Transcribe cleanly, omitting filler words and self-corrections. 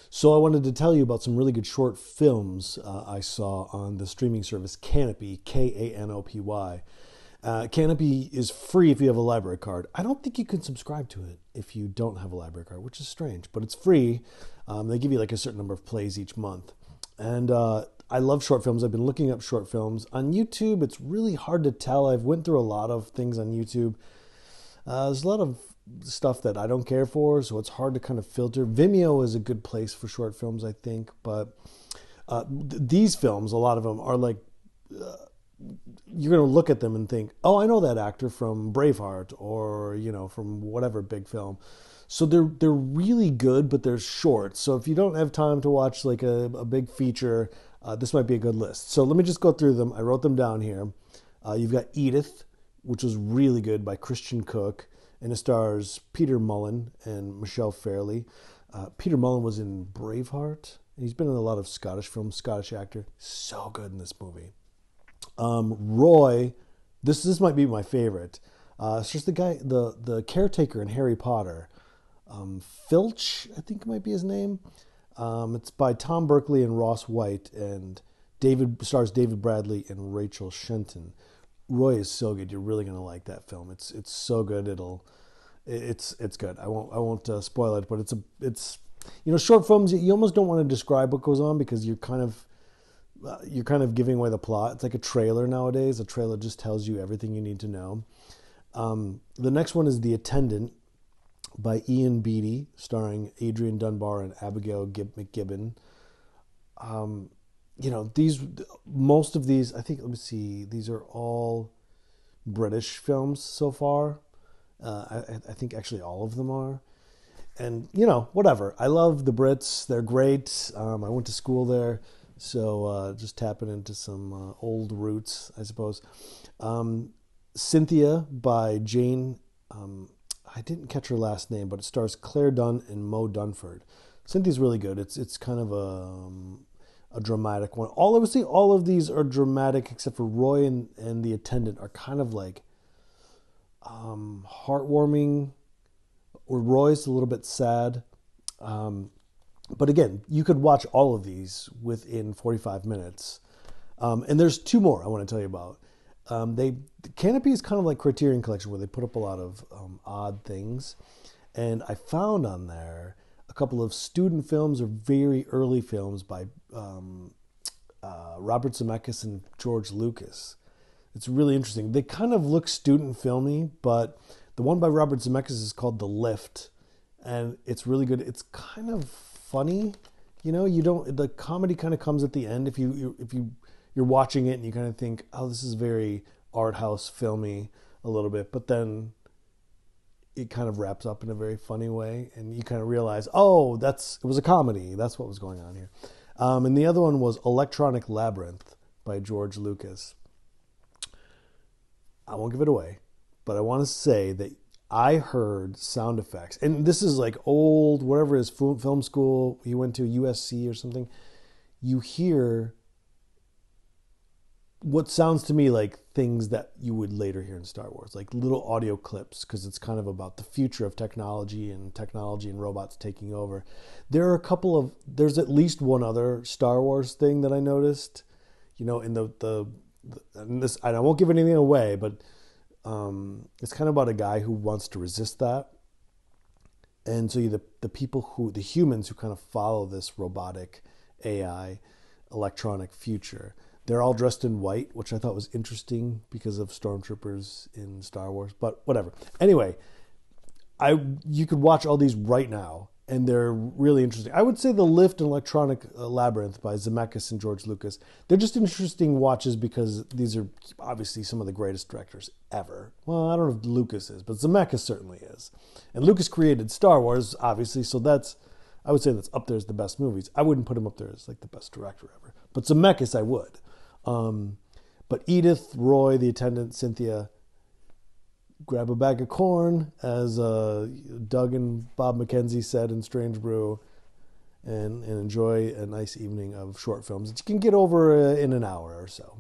So I wanted to tell you about some really good short films I saw on the streaming service Kanopy, Kanopy. Kanopy is free if you have a library card. I don't think you can subscribe to it if you don't have a library card, which is strange, but it's free. They give you like a certain number of plays each month. And I love short films. I've been looking up short films. On YouTube, it's really hard to tell. I've went through a lot of things on YouTube. There's a lot of stuff that I don't care for, so it's hard to kind of filter. Vimeo is a good place for short films, I think, but these films, a lot of them are like, you're going to look at them and think, oh, I know that actor from Braveheart or, from whatever big film. So they're really good, but they're short. So if you don't have time to watch like a big feature, this might be a good list. So let me just go through them. I wrote them down here. You've got Edith, which was really good, by Christian Cook, and it stars Peter Mullen and Michelle Fairley. Peter Mullen was in Braveheart. He's been in a lot of Scottish films, Scottish actor. So good in this movie. Roy, this might be my favorite. It's just the guy, the caretaker in Harry Potter. Filch, I think might be his name. It's by Tom Berkeley and Ross White, and stars David Bradley and Rachel Shenton. Roy is so good. You're really gonna like that film. It's so good. It's good. I won't spoil it, but it's short films. You almost don't want to describe what goes on because you're kind of giving away the plot. It's like a trailer nowadays. A trailer just tells you everything you need to know. The next one is The Attendant by Ian Beattie, starring Adrian Dunbar and Abigail McGibbon. Most of these, I think, let me see, these are all British films so far. I think actually all of them are. And, whatever. I love the Brits. They're great. I went to school there. So just tapping into some old roots, I suppose. Cynthia by Jane. I didn't catch her last name, but it stars Claire Dunn and Mo Dunford. Cynthia's really good. It's kind of a dramatic one. I would say all of these are dramatic, except for Roy and The Attendant are kind of like heartwarming. Or Roy's a little bit sad. But again, you could watch all of these within 45 minutes. And there's two more I want to tell you about. Kanopy is kind of like Criterion Collection, where they put up a lot of odd things. And I found on there a couple of student films or very early films by Robert Zemeckis and George Lucas. It's really interesting. They kind of look student filmy, but the one by Robert Zemeckis is called The Lift, and it's really good. It's kind of funny, the comedy kind of comes at the end if you're watching it and you kind of think, oh, this is very art house filmy a little bit, but then it kind of wraps up in a very funny way, and you kind of realize, oh, it was a comedy. That's what was going on here. And the other one was Electronic Labyrinth by George Lucas. I won't give it away, but I want to say that I heard sound effects, and this is like old, whatever his film school he went to, USC or something. You hear what sounds to me like things that you would later hear in Star Wars, like little audio clips, because it's kind of about the future of technology and robots taking over. There's at least one other Star Wars thing that I noticed, in and this, and I won't give anything away, but it's kind of about a guy who wants to resist that. And so the humans who kind of follow this robotic AI electronic future, they're all dressed in white, which I thought was interesting because of stormtroopers in Star Wars, but whatever. Anyway, you could watch all these right now, and they're really interesting. I would say The Lift and Electronic Labyrinth by Zemeckis and George Lucas, they're just interesting watches because these are obviously some of the greatest directors ever. Well, I don't know if Lucas is, but Zemeckis certainly is. And Lucas created Star Wars, obviously, so I would say that's up there as the best movies. I wouldn't put him up there as like the best director ever. But Zemeckis, I would. But Edith, Roy, The Attendant, Cynthia, grab a bag of corn, as Doug and Bob McKenzie said in Strange Brew, and enjoy a nice evening of short films that you can get over in an hour or so.